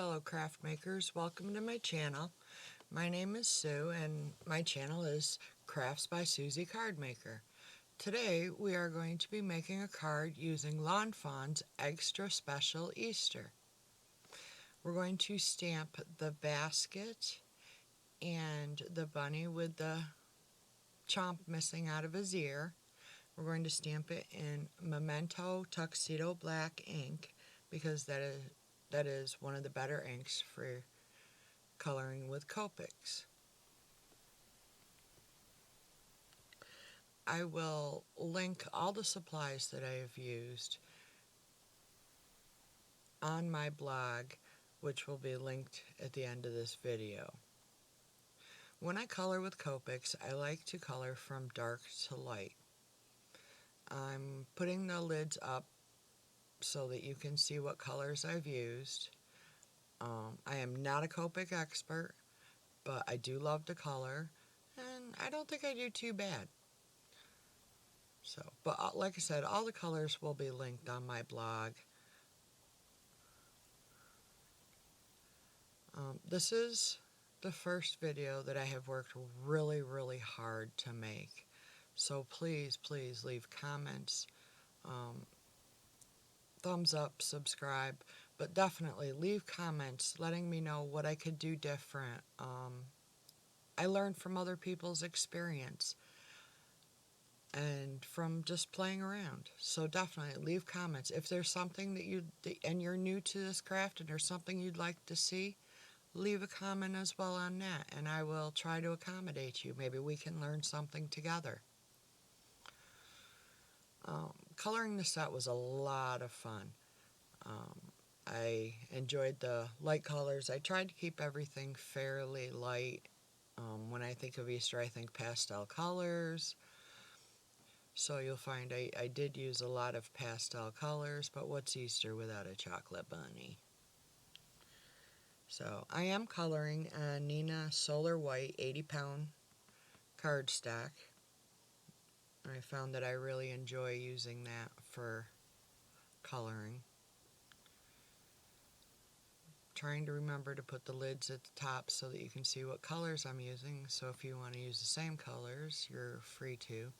fellow craft makers, welcome to my channel. My name is Sue and my channel is Crafts by Suzy Card Maker. Today we are going to be making a card using Lawn Fawn's Extra Special Easter. We're going to stamp the basket and the bunny with the chomp missing out of his ear. We're going to stamp it in Memento Tuxedo Black ink because that is one of the better inks for coloring with Copics. I will link all the supplies that I have used on my blog, which will be linked at the end of this video. When I color with Copics, I like to color from dark to light. I'm putting the lids up so that you can see what colors I've used. I am not a Copic expert, but I do love to color, and I don't think I do too bad. But like I said, all the colors will be linked on my blog. This is the first video that I have worked really hard to make. So please leave comments, thumbs up, subscribe, but definitely leave comments letting me know what I could do different. I learned from other people's experience and from just playing around. So definitely leave comments. If there's something and you're new to this craft and there's something you'd like to see, leave a comment as well on that and I will try to accommodate you. Maybe we can learn something together. Coloring the set was a lot of fun. I enjoyed the light colors. I tried to keep everything fairly light. When I think of Easter, I think pastel colors. So you'll find I did use a lot of pastel colors, but what's Easter without a chocolate bunny? So I am coloring a Nina Solar White 80-pound cardstock. I found that I really enjoy using that for coloring. Trying to remember to put the lids at the top so that you can see what colors I'm using. So if you want to use the same colors, you're free to.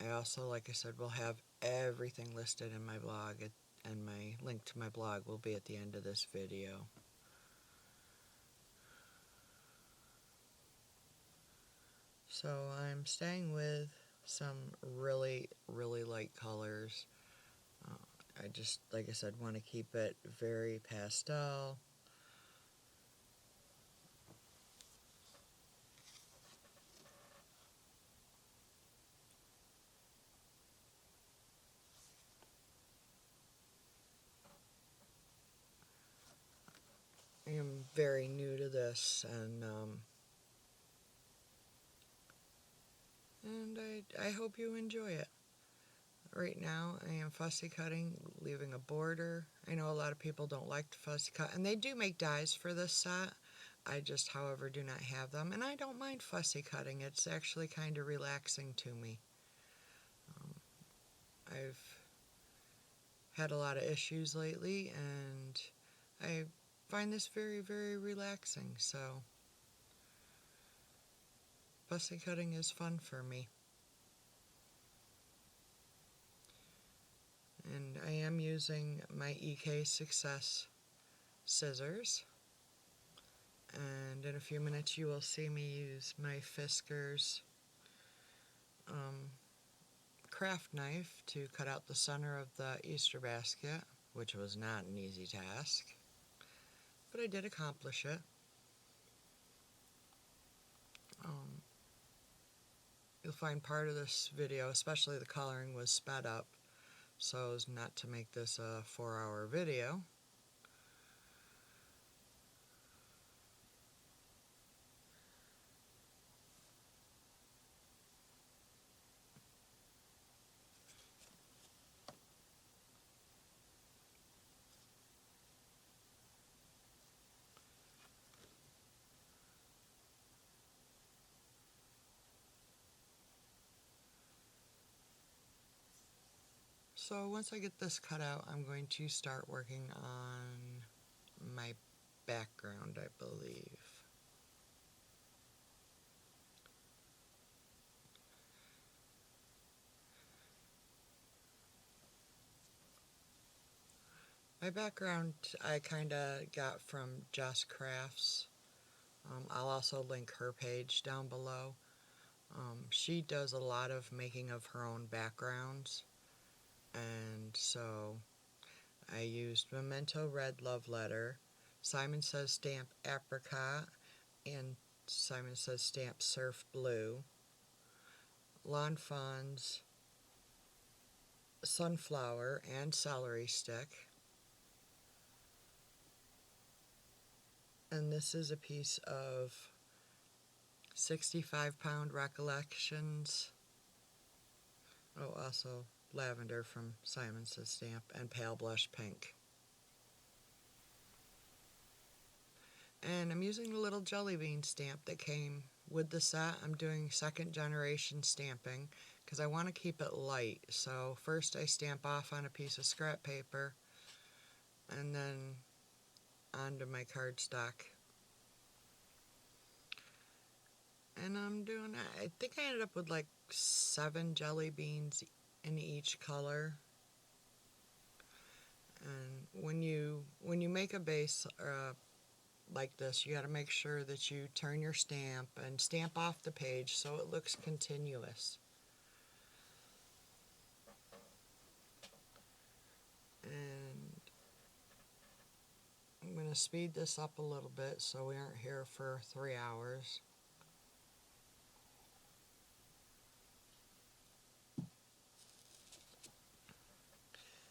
I also, like I said, will have everything listed in my blog, and my link to my blog will be at the end of this video. So I'm staying with some really light colors. I just, like I said, want to keep it very pastel. I am very new to this, and I hope you enjoy it. Right now, I am fussy cutting, leaving a border. I know a lot of people don't like to fussy cut, and they do make dies for this set. I just, however, do not have them, and I don't mind fussy cutting. It's actually kind of relaxing to me. I've had a lot of issues lately, and I find this very relaxing, so fussy cutting is fun for me. And I am using my EK Success scissors. And in a few minutes you will see me use my Fiskars craft knife to cut out the center of the Easter basket, which was not an easy task, but I did accomplish it. You'll find part of this video, especially the coloring, was sped up so as not to make this a 4-hour video. So once I get this cut out, I'm going to start working on my background, I believe. My background I kind of got from Jess Crafts. I'll also link her page down below. She does a lot of making of her own backgrounds, and so I used Memento Red Love Letter, Simon Says Stamp Apricot, and Simon Says Stamp Surf Blue, Lawn Fawn's Sunflower and Celery Stick, and this is a piece of 65-pound Recollections. Oh, also Lavender from Simon Says Stamp, and Pale Blush Pink. And I'm using the little jelly bean stamp that came with the set. I'm doing second generation stamping because I want to keep it light. So first I stamp off on a piece of scrap paper and then onto my cardstock. And I'm doing, I think I ended up with like 7 jelly beans in each color. And when you make a base like this, you got to make sure that you turn your stamp and stamp off the page so it looks continuous. And I'm going to speed this up a little bit so we aren't here for 3 hours.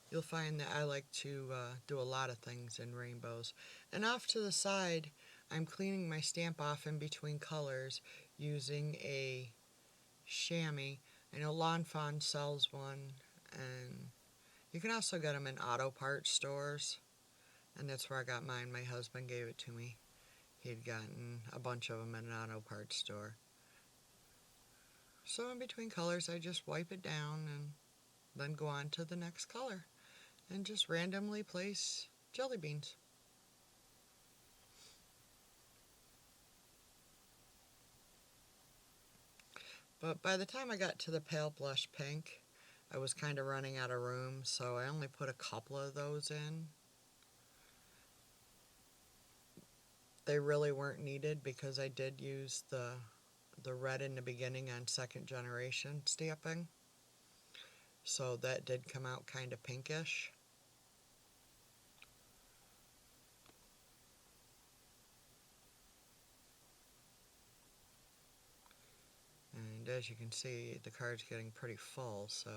You'll find that I like to do a lot of things in rainbows. And off to the side, I'm cleaning my stamp off in between colors using a chamois. I know Lawn Fawn sells one, and you can also get them in auto parts stores. And that's where I got mine. My husband gave it to me. He'd gotten a bunch of them at an auto parts store. So in between colors, I just wipe it down and then go on to the next color and just randomly place jelly beans. But by the time I got to the pale blush pink, I was kind of running out of room, so I only put a couple of those in. They really weren't needed because I did use the red in the beginning on second generation stamping, so that did come out kind of pinkish. And as you can see, the card's getting pretty full, so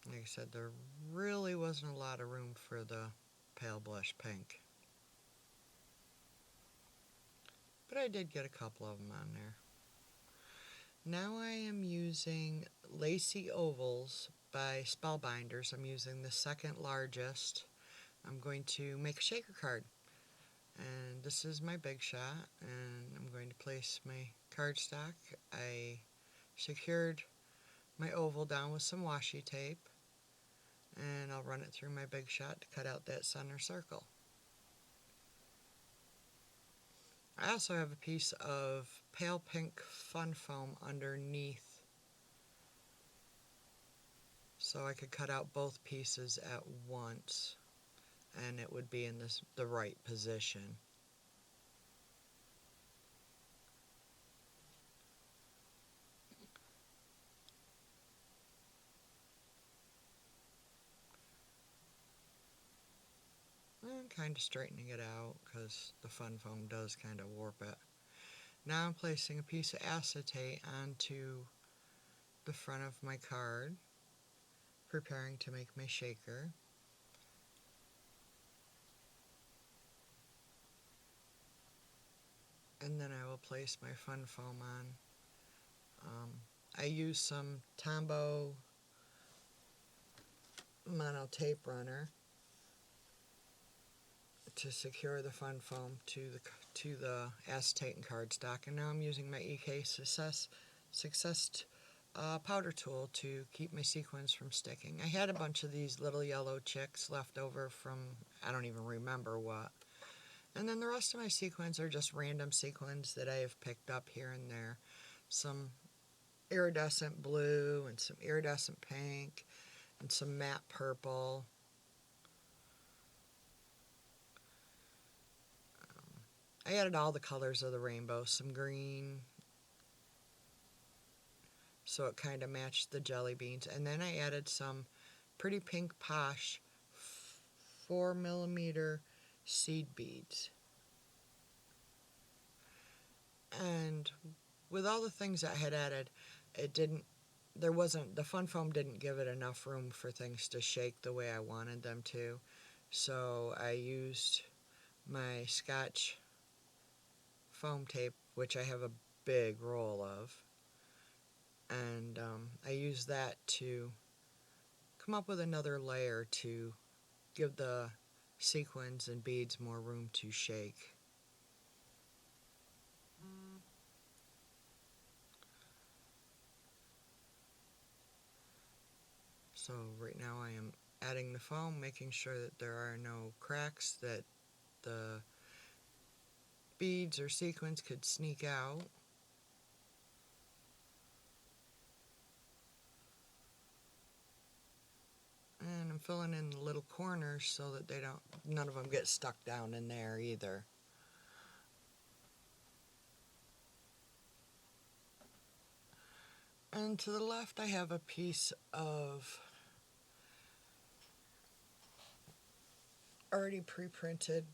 like I said, there really wasn't a lot of room for the pale blush pink. But I did get a couple of them on there. Now I am using Lacy Ovals by Spellbinders. I'm using the second largest. I'm going to make a shaker card. And this is my big shot, and I'm going to place my cardstock. I secured my oval down with some washi tape, and I'll run it through my big shot to cut out that center circle. I also have a piece of pale pink fun foam underneath, so I could cut out both pieces at once and it would be in the right position. And kind of straightening it out because the fun foam does kind of warp it. Now I'm placing a piece of acetate onto the front of my card, preparing to make my shaker. And then I will place my fun foam on. I use some Tombow mono tape runner to secure the fun foam to the acetate and cardstock. And now I'm using my EK Success a powder tool to keep my sequins from sticking. I had a bunch of these little yellow chicks left over from I don't even remember what. And then the rest of my sequins are just random sequins that I have picked up here and there. Some iridescent blue and some iridescent pink and some matte purple. I added all the colors of the rainbow, some green, so it kind of matched the jelly beans. And then I added some pretty pink posh 4mm seed beads. And with all the things I had added, the fun foam didn't give it enough room for things to shake the way I wanted them to. So I used my Scotch foam tape, which I have a big roll of, and I used that to come up with another layer to give the sequins and beads more room to shake. So right now I am adding the foam, making sure that there are no cracks that the beads or sequins could sneak out. And I'm filling in the little corners so that none of them get stuck down in there either. And to the left I have a piece of already pre-printed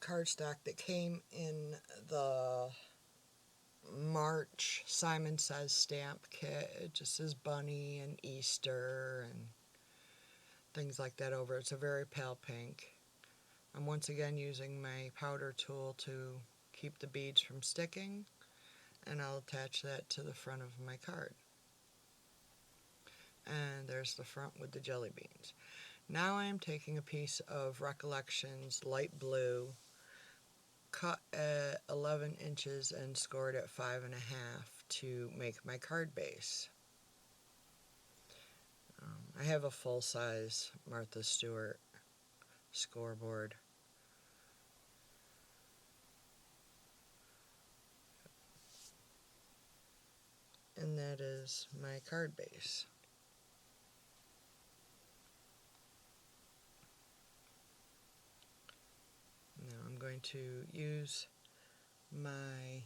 cardstock that came in the March Simon Says stamp kit. It just says Bunny and Easter and things like that over. It's a very pale pink. I'm once again using my powder tool to keep the beads from sticking, and I'll attach that to the front of my card. And there's the front with the jelly beans. Now I am taking a piece of Recollections light blue, cut at 11 inches and scored at 5.5 to make my card base. I have a full-size Martha Stewart scoreboard. And that is my card base. Now I'm going to use my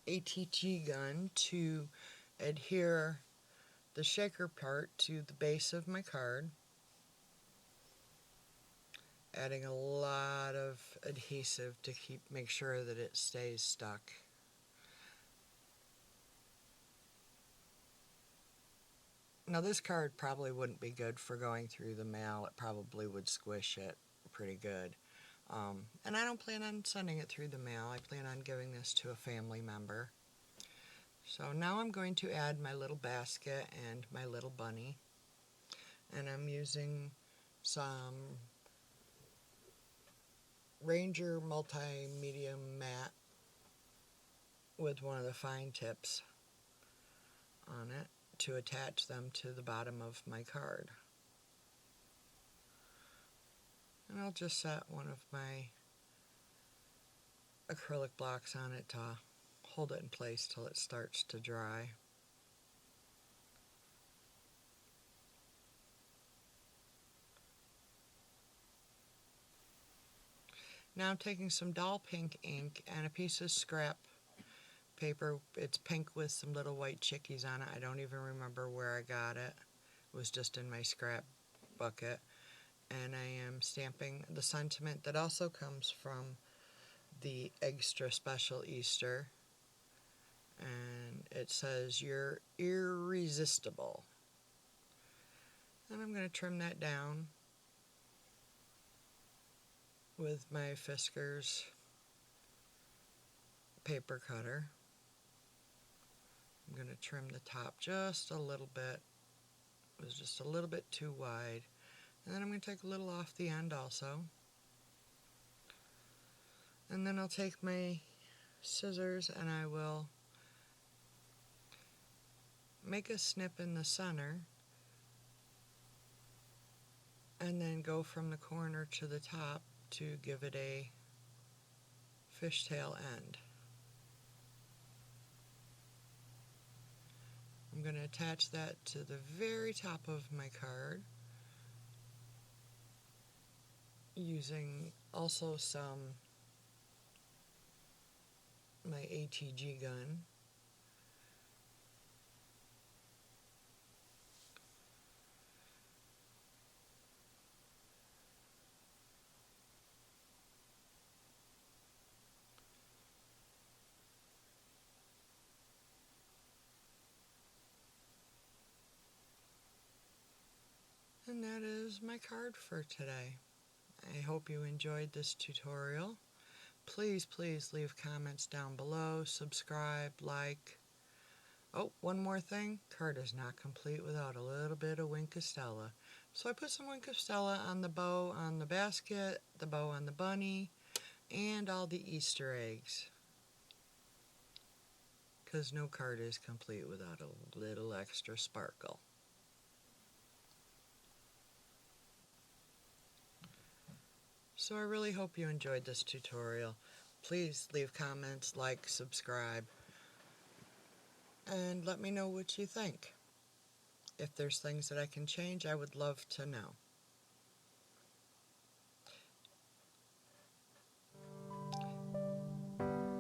ATG gun to adhere the shaker part to the base of my card, adding a lot of adhesive to make sure that it stays stuck. Now this card probably wouldn't be good for going through the mail. It probably would squish it pretty good. And I don't plan on sending it through the mail. I plan on giving this to a family member. So now I'm going to add my little basket and my little bunny. And I'm using some Ranger Multi-Medium Matte with one of the fine tips on it to attach them to the bottom of my card. And I'll just set one of my acrylic blocks on it to hold it in place till it starts to dry. Now I'm taking some doll pink ink and a piece of scrap paper. It's pink with some little white chickies on it. I don't even remember where I got it. It was just in my scrap bucket. And I am stamping the sentiment that also comes from the extra special Easter. And it says, "You're irresistible." And I'm going to trim that down with my Fiskars paper cutter. I'm going to trim the top just a little bit. It was just a little bit too wide. And then I'm going to take a little off the end also. And then I'll take my scissors and I will make a snip in the center and then go from the corner to the top to give it a fishtail end. I'm going to attach that to the very top of my card using also my ATG gun. And that is my card for today. I hope you enjoyed this tutorial. Please leave comments down below, subscribe, like. Oh, one more thing, card is not complete without a little bit of Wink of Stella. So I put some Wink of Stella on the bow on the basket, the bow on the bunny, and all the Easter eggs. Because no card is complete without a little extra sparkle. So I really hope you enjoyed this tutorial. Please leave comments, like, subscribe, and let me know what you think. If there's things that I can change, I would love to know.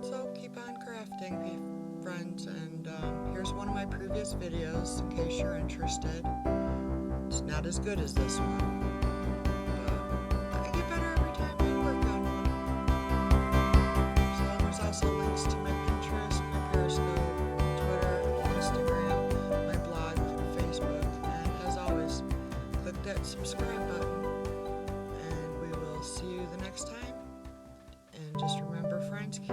So keep on crafting, friends, and here's one of my previous videos in case you're interested. It's not as good as this one, but I get better every time I work on one. So there's also links to my Pinterest, my Periscope, Twitter, Instagram, my blog, Facebook, and as always, click that subscribe button, and we will see you the next time. And just remember, friends, keep